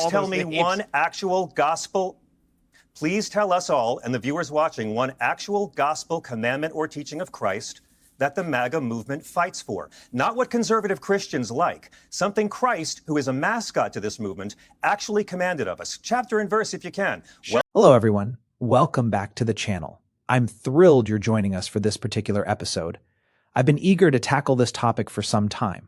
Please tell me one actual gospel. Please tell us all and the viewers watching one actual gospel commandment or teaching of Christ that the MAGA movement fights for. Not what conservative Christians like. Something Christ, who is a mascot to this movement, actually commanded of us. Chapter and verse if you can. Hello, everyone. Welcome back to the channel. I'm thrilled you're joining us for this particular episode. I've been eager to tackle this topic for some time.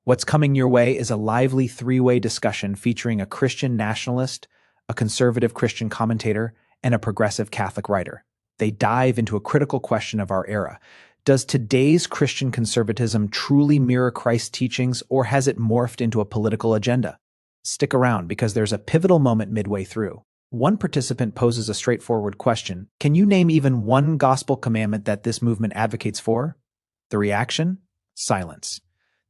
What's coming your way is a lively three-way discussion featuring a Christian nationalist, a conservative Christian commentator, and a progressive Catholic writer. They dive into a critical question of our era. Does today's Christian conservatism truly mirror Christ's teachings, or has it morphed into a political agenda? Stick around because there's a pivotal moment midway through. One participant poses a straightforward question. Can you name even one gospel commandment that this movement advocates for? The reaction? Silence.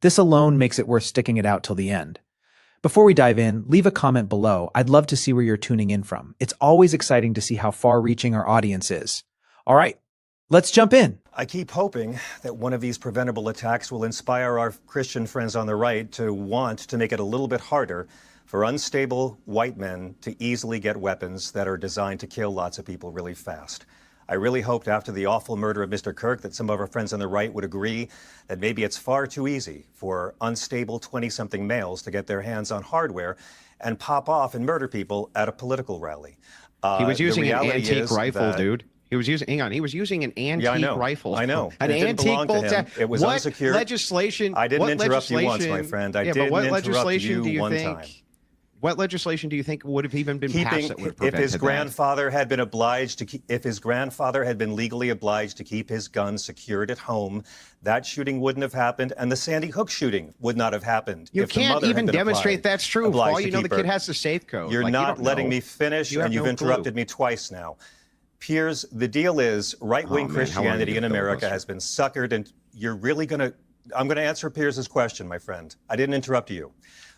This alone makes it worth sticking it out till the end. Before we dive in, leave a comment below. I'd love to see where you're tuning in from. It's always exciting to see how far-reaching our audience is. All right, let's jump in. I keep hoping that one of these preventable attacks will inspire our Christian friends on the right to want to make it a little bit harder for unstable white men to easily get weapons that are designed to kill lots of people really fast. I really hoped after the awful murder of Mr. Kirk that some of our friends on the right would agree that maybe it's far too easy for unstable 20-something males to get their hands on hardware and pop off and murder people at a political rally. He was using an antique rifle, dude. He was using, hang on, he was using an antique rifle. I know. An antique bolt. It was unsecured. Legislation? I didn't interrupt you once, my friend. I didn't interrupt you one time. What legislation do you think would have even been passed that would have prevented if his grandfather had been obliged to keep, if his grandfather had been legally obliged to keep his gun secured at home, that shooting wouldn't have happened, and the Sandy Hook shooting would not have happened. You can't even demonstrate that's true. For all you know, the kid has the safe code. You're not letting me finish, and you've interrupted me twice now. Piers, the deal is right-wing Christianity in America has been suckered, and you're really going to... I'm going to answer Piers's question, my friend. I didn't interrupt you.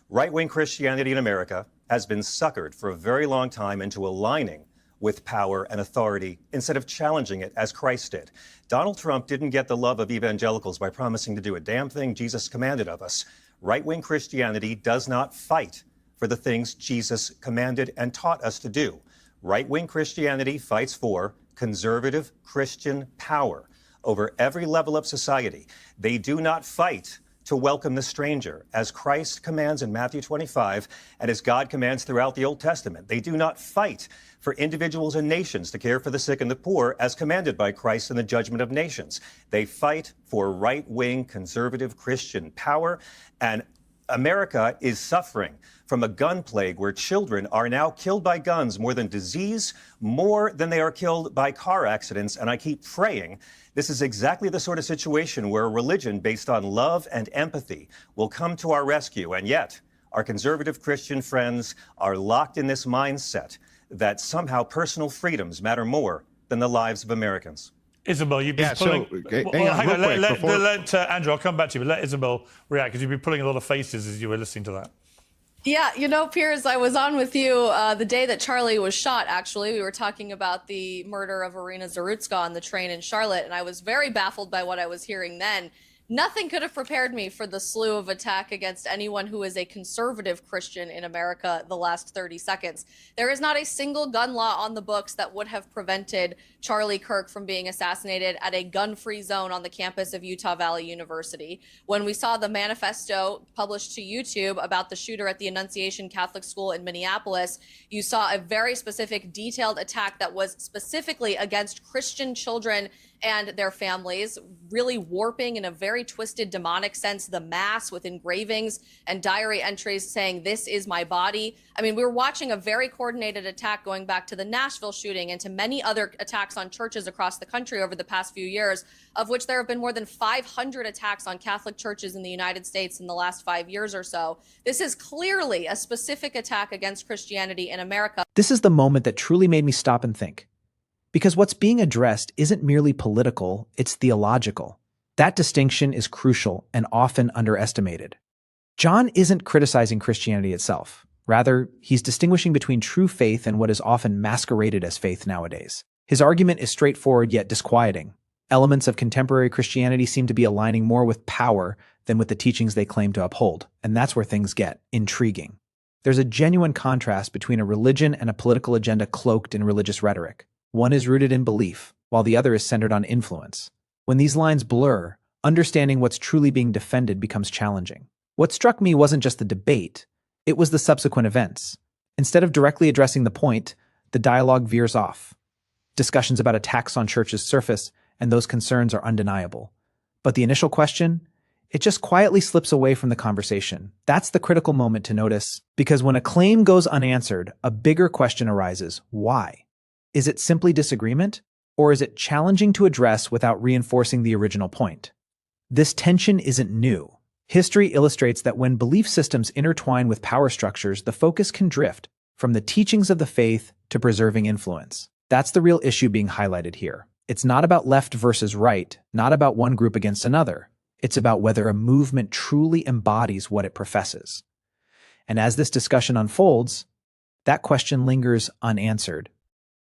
Right-wing Christianity in America has been suckered for a very long time into aligning with power and authority instead of challenging it as Christ did. Donald Trump didn't get the love of evangelicals by promising to do a damn thing Jesus commanded of us. Right-wing Christianity does not fight for the things Jesus commanded and taught us to do. Right-wing Christianity fights for conservative Christian power over every level of society. They do not fight to welcome the stranger, as Christ commands in Matthew 25 and as God commands throughout the Old Testament. They do not fight for individuals and nations to care for the sick and the poor, as commanded by Christ in the judgment of nations. They fight for right-wing conservative Christian power, and America is suffering from a gun plague where children are now killed by guns more than disease, more than they are killed by car accidents. And I keep praying this is exactly the sort of situation where a religion based on love and empathy will come to our rescue. And yet, our conservative Christian friends are locked in this mindset that somehow personal freedoms matter more than the lives of Americans. Isabel, you've been pulling... hang on, let Andrew, I'll come back to you, but let Isabel react, because you've been pulling a lot of faces as you were listening to that. Yeah, you know, Piers, I was on with you the day that Charlie was shot, actually. We were talking about the murder of Irina Zarutska on the train in Charlotte, and I was very baffled by what I was hearing then. Nothing could have prepared me for the slew of attack against anyone who is a conservative Christian in America the last 30 seconds. There is not a single gun law on the books that would have prevented Charlie Kirk from being assassinated at a gun-free zone on the campus of Utah Valley University. When we saw the manifesto published to YouTube about the shooter at the Annunciation Catholic School in Minneapolis, you saw a very specific, detailed attack that was specifically against Christian children and their families, really warping in a very twisted demonic sense the mass with engravings and diary entries saying, "This is my body." I mean, we were watching a very coordinated attack going back to the Nashville shooting and to many other attacks on churches across the country over the past few years, of which there have been more than 500 attacks on Catholic churches in the United States in the last 5 years or so. This is clearly a specific attack against Christianity in America. This is the moment that truly made me stop and think. Because what's being addressed isn't merely political, it's theological. That distinction is crucial and often underestimated. John isn't criticizing Christianity itself. Rather, he's distinguishing between true faith and what is often masqueraded as faith nowadays. His argument is straightforward yet disquieting. Elements of contemporary Christianity seem to be aligning more with power than with the teachings they claim to uphold, and that's where things get intriguing. There's a genuine contrast between a religion and a political agenda cloaked in religious rhetoric. One is rooted in belief, while the other is centered on influence. When these lines blur, understanding what's truly being defended becomes challenging. What struck me wasn't just the debate, it was the subsequent events. Instead of directly addressing the point, the dialogue veers off. Discussions about attacks on churches surface, and those concerns are undeniable. But the initial question, it just quietly slips away from the conversation. That's the critical moment to notice, because when a claim goes unanswered, a bigger question arises. Why? Is it simply disagreement, or is it challenging to address without reinforcing the original point? This tension isn't new. History illustrates that when belief systems intertwine with power structures, the focus can drift from the teachings of the faith to preserving influence. That's the real issue being highlighted here. It's not about left versus right, not about one group against another. It's about whether a movement truly embodies what it professes. And as this discussion unfolds, that question lingers unanswered.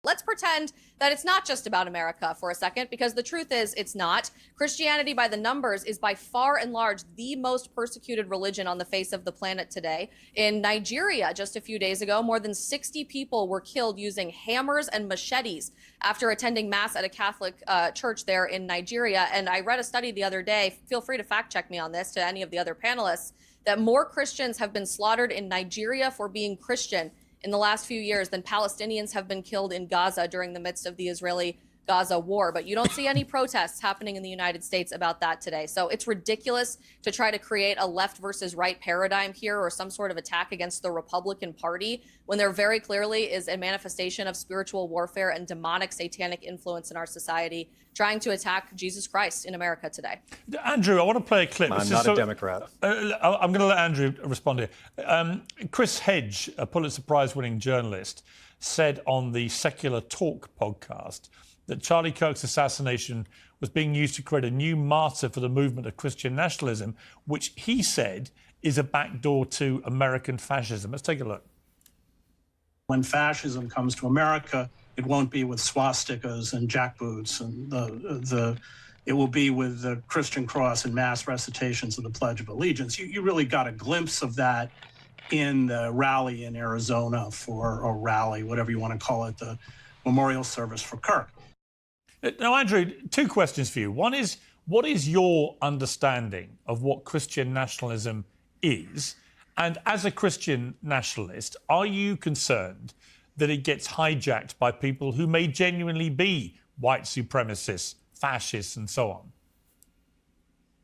Let's pretend that it's not just about America for a second, because the truth is it's not. Christianity by the numbers is by far and large the most persecuted religion on the face of the planet today. In Nigeria, just a few days ago, more than 60 people were killed using hammers and machetes after attending mass at a Catholic church there in Nigeria. And I read a study the other day, feel free to fact check me on this, to any of the other panelists, that more Christians have been slaughtered in Nigeria for being Christian in the last few years than Palestinians have been killed in Gaza during the midst of the Israeli-Gaza war. But you don't see any protests happening in the United States about that today. So it's ridiculous to try to create a left versus right paradigm here, or some sort of attack against the Republican Party, when there very clearly is a manifestation of spiritual warfare and demonic satanic influence in our society trying to attack Jesus Christ in America today. Andrew, I want to play a clip. I'm not a Democrat. I'm going to let Andrew respond here. Chris Hedge, a Pulitzer Prize-winning journalist, said on the Secular Talk podcast that Charlie Kirk's assassination was being used to create a new martyr for the movement of Christian nationalism, which he said is a backdoor to American fascism. Let's take a look. When fascism comes to America, it won't be with swastikas and jackboots, and it will be with the Christian cross and mass recitations of the Pledge of Allegiance. You really got a glimpse of that in the rally in Arizona a rally, whatever you want to call it, the memorial service for Kirk. Now, Andrew, two questions for you. One is, what is your understanding of what Christian nationalism is? And as a Christian nationalist, are you concerned that it gets hijacked by people who may genuinely be white supremacists, fascists, and so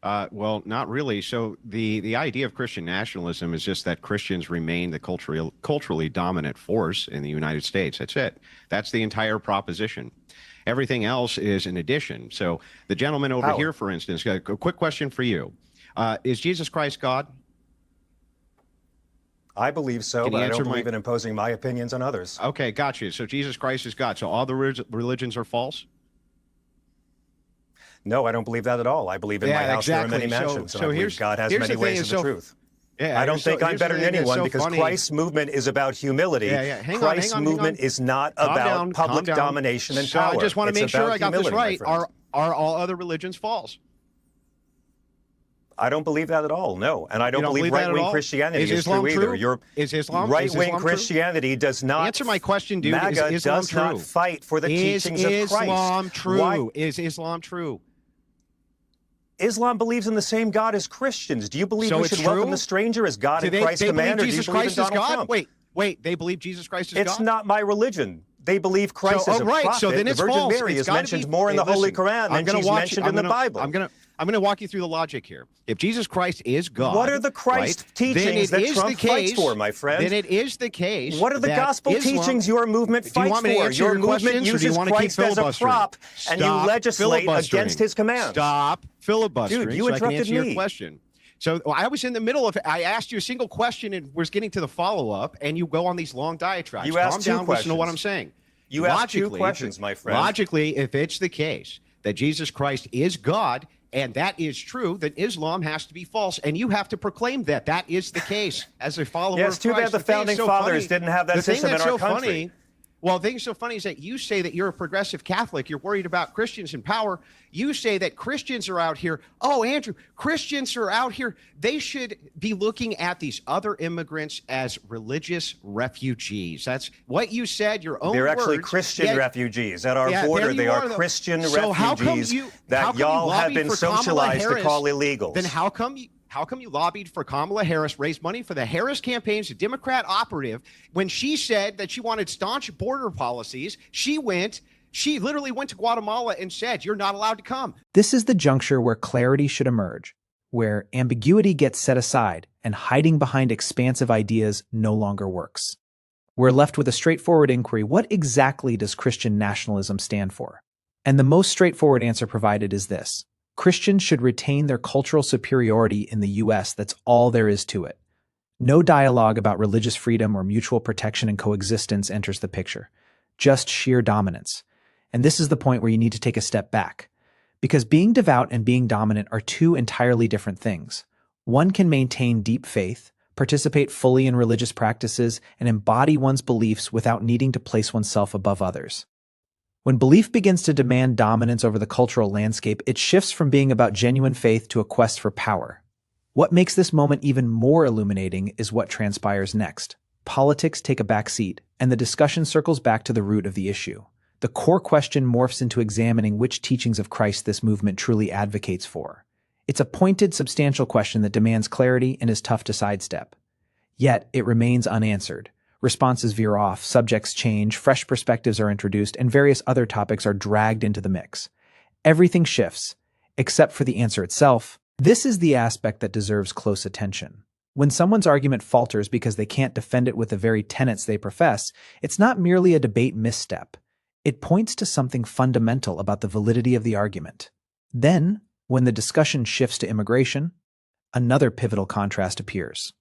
on? Well, not really. So the idea of Christian nationalism is just that Christians remain the culturally dominant force in the United States. That's it. That's the entire proposition. Everything else is an addition. So the gentleman over here, for instance, a quick question for you. Is Jesus Christ God? I believe so, but I don't believe in imposing my opinions on others. Okay, got you. So Jesus Christ is God. So all the religions are false? No, I don't believe that at all. I believe in my house there are many mansions, and I believe God has many ways of the truth. I don't think I'm better than anyone, because Christ's movement is about humility. Christ's movement is not about public domination and power. I just want to make sure I got this right. Are all other religions false? I don't believe that at all, no. And I don't believe right-wing Christianity is true either. Is Islam right-wing Christianity does not... Answer my question, dude. MAGA is Islam does true? not fight for the teachings of Christ. Is Islam true? Is Islam true? Islam believes in the same God as Christians. Do you believe we should welcome the stranger as God and Christ command, or do you believe in Donald Trump? Wait, they believe Jesus Christ is God? It's not my religion. They believe Christ is a prophet. So then it's the Virgin false. Mary is mentioned more in the Holy Quran than she's mentioned in the Bible. I'm going to walk you through the logic here. If Jesus Christ is God, what are the Christ teachings that Trump fights for, my friend? Then it is the case. What are the gospel teachings your movement fights for? Your movement uses Christ as a prop, and you legislate against his commands. Stop filibustering. Dude, you interrupted so I can answer me. Your question. So I was in the middle of it. I asked you a single question and was getting to the follow-up, and you go on these long diatribes. You asked two questions. Listen to what I'm saying. You asked two questions, my friend. Logically, if it's the case that Jesus Christ is God, and that is true, then Islam has to be false, and you have to proclaim that is the case as a follower of Christ. Yes, too bad the founding fathers didn't have that system in our country. Well, the thing so funny is that you say that you're a progressive Catholic. You're worried about Christians in power. You say that Christians are out here. Oh, Andrew, Christians are out here. They should be looking at these other immigrants as religious refugees. That's what you said, your own They're words. actually Christian refugees. At our border, they are Christian refugees that y'all have been socialized to call illegals. Then how come you lobbied for Kamala Harris, raised money for the Harris campaigns, a Democrat operative, when she said that she wanted staunch border policies? She literally went to Guatemala and said, you're not allowed to come. This is the juncture where clarity should emerge, where ambiguity gets set aside and hiding behind expansive ideas no longer works. We're left with a straightforward inquiry: what exactly does Christian nationalism stand for? And the most straightforward answer provided is this: Christians should retain their cultural superiority in the U.S. That's all there is to it. No dialogue about religious freedom or mutual protection and coexistence enters the picture. Just sheer dominance. And this is the point where you need to take a step back. Because being devout and being dominant are two entirely different things. One can maintain deep faith, participate fully in religious practices, and embody one's beliefs without needing to place oneself above others. When belief begins to demand dominance over the cultural landscape, it shifts from being about genuine faith to a quest for power. What makes this moment even more illuminating is what transpires next. Politics take a back seat, and the discussion circles back to the root of the issue. The core question morphs into examining which teachings of Christ this movement truly advocates for. It's a pointed, substantial question that demands clarity and is tough to sidestep. Yet, it remains unanswered. Responses veer off, subjects change, fresh perspectives are introduced, and various other topics are dragged into the mix. Everything shifts, except for the answer itself. This is the aspect that deserves close attention. When someone's argument falters because they can't defend it with the very tenets they profess, it's not merely a debate misstep. It points to something fundamental about the validity of the argument. Then, when the discussion shifts to immigration, another pivotal contrast appears.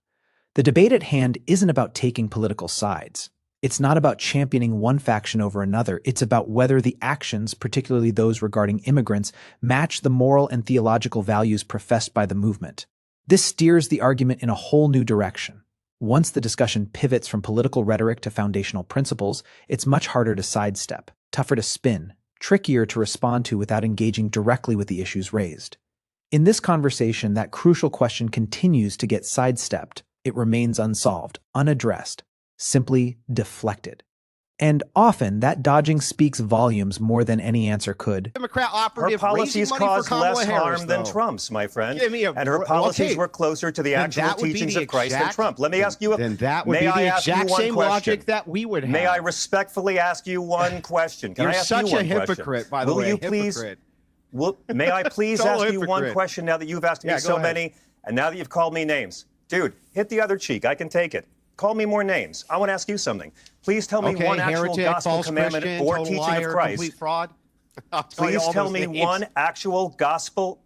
The debate at hand isn't about taking political sides. It's not about championing one faction over another. It's about whether the actions, particularly those regarding immigrants, match the moral and theological values professed by the movement. This steers the argument in a whole new direction. Once the discussion pivots from political rhetoric to foundational principles, it's much harder to sidestep, tougher to spin, trickier to respond to without engaging directly with the issues raised. In this conversation, that crucial question continues to get sidestepped. It remains unsolved, unaddressed, simply deflected. And often, that dodging speaks volumes more than any answer could. Democrat Her operative policies caused less harm than Trump's. Trump's, my friend. And her policies were closer to the actual teachings of Christ than Trump. Let me ask you Then that would be the exact same logic that we would have. May I respectfully ask you one question? Can You're I ask such you one a hypocrite, question? by the Will way. you please? May I please Total ask you one hypocrite. question now that you've asked me Yeah, so go ahead. many, and now that you've called me names? Dude, hit the other cheek. I can take it. Call me more names. I want to ask you something. Please tell me one actual heretic, gospel false commandment Christian, or total teaching liar, of Christ. complete fraud. Please tell me one actual gospel.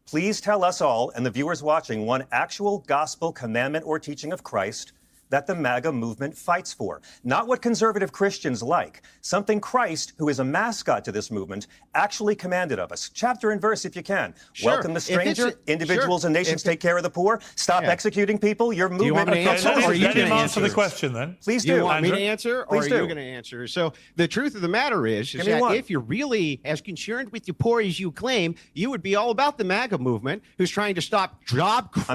Please tell us all and the viewers watching one actual gospel commandment or teaching of Christ that the MAGA movement fights for. Not what conservative Christians like. Something Christ, who is a mascot to this movement, actually commanded of us. Chapter and verse if you can. Sure. Welcome the stranger. Individuals and nations take care of the poor. Stop executing people. Your movement. you want me to answer, or are you Let him gonna answer the question then. Please Do you do. want me to Andrew? answer, or Please are do. you going to answer? So the truth of the matter is Give me that one. if you're really as concerned with the poor as you claim, you would be all about the MAGA movement, who's trying to stop I'm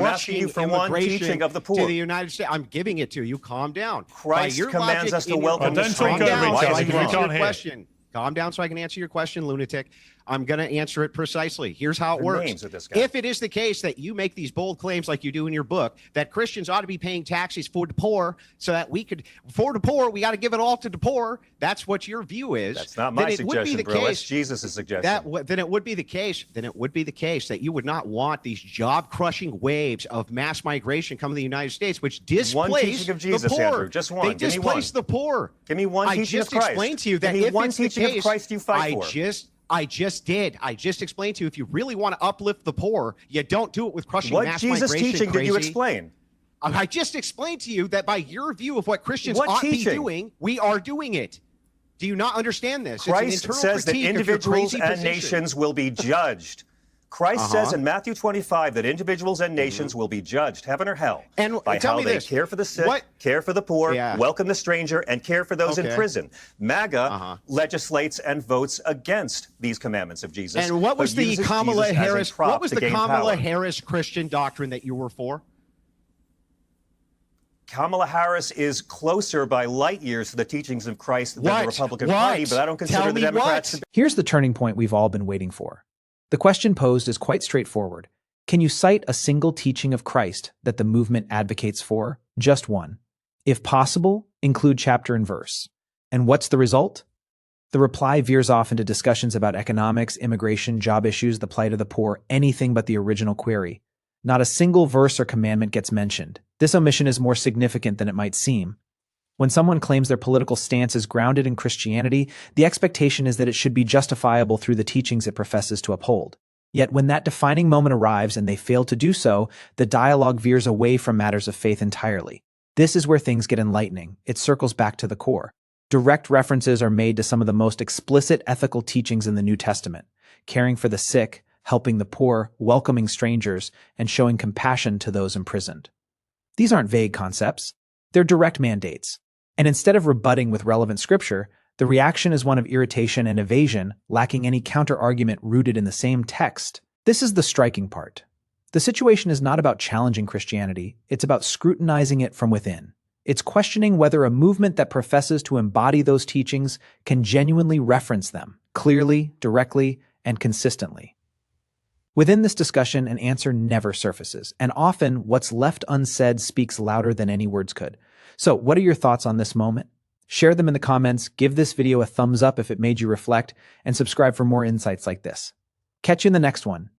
asking you job-crushing for one immigration teaching of the to poor. the United States. I'm giving it to you. Calm down. Christ commands us to welcome the Calm stranger. down Don't so talk I over can each answer other. your Here. question. Calm down so I can answer your question, lunatic. I'm going to answer it precisely. Here's how it The works. names of this guy. If it is the case that you make these bold claims like you do in your book, that Christians ought to be paying taxes for the poor so that we could, for the poor, we got to give it all to the poor. That's what your view is. That's not my then it would be suggestion, the bro. That's case Jesus' suggestion. then it would be the case. Then it would be the case that you would not want these job-crushing waves of mass migration coming to the United States, which displace One teaching of Jesus, the poor. Andrew. Just one. They Give me one. displace the poor. Give me one I teaching just of Christ. explained to you that Give me if one it's the teaching of case, Christ you fight for. I just did. I just explained to you, if you really want to uplift the poor, you don't do it with crushing What mass Jesus migration. teaching did you crazy. explain? I just explained to you that by your view of what Christians What ought to be teaching? doing, we are doing it. Do you not understand this? Christ it's an internal says that critique of your individuals crazy and position. nations will be judged. Christ says in Matthew 25 that individuals and nations will be judged, heaven or hell, And by tell how me they this. care for the sick, care for the poor, welcome the stranger, and care for those in prison. MAGA legislates and votes against these commandments of Jesus. And what was the Kamala Harris? What was the Kamala Harris Christian doctrine that you were for? Kamala Harris is closer by light years to the teachings of Christ than the Republican Party, but I don't consider the Democrats to be. Here's the turning point we've all been waiting for. The question posed is quite straightforward. Can you cite a single teaching of Christ that the movement advocates for? Just one. If possible, include chapter and verse. And what's the result? The reply veers off into discussions about economics, immigration, job issues, the plight of the poor, anything but the original query. Not a single verse or commandment gets mentioned. This omission is more significant than it might seem. When someone claims their political stance is grounded in Christianity, the expectation is that it should be justifiable through the teachings it professes to uphold. Yet when that defining moment arrives and they fail to do so, the dialogue veers away from matters of faith entirely. This is where things get enlightening. It circles back to the core. Direct references are made to some of the most explicit ethical teachings in the New Testament: caring for the sick, helping the poor, welcoming strangers, and showing compassion to those imprisoned. These aren't vague concepts. They're direct mandates. And instead of rebutting with relevant scripture, the reaction is one of irritation and evasion, lacking any counter-argument rooted in the same text. This is the striking part. The situation is not about challenging Christianity, it's about scrutinizing it from within. It's questioning whether a movement that professes to embody those teachings can genuinely reference them, clearly, directly, and consistently. Within this discussion, an answer never surfaces, and often what's left unsaid speaks louder than any words could. So, what are your thoughts on this moment? Share them in the comments, give this video a thumbs up if it made you reflect, and subscribe for more insights like this. Catch you in the next one.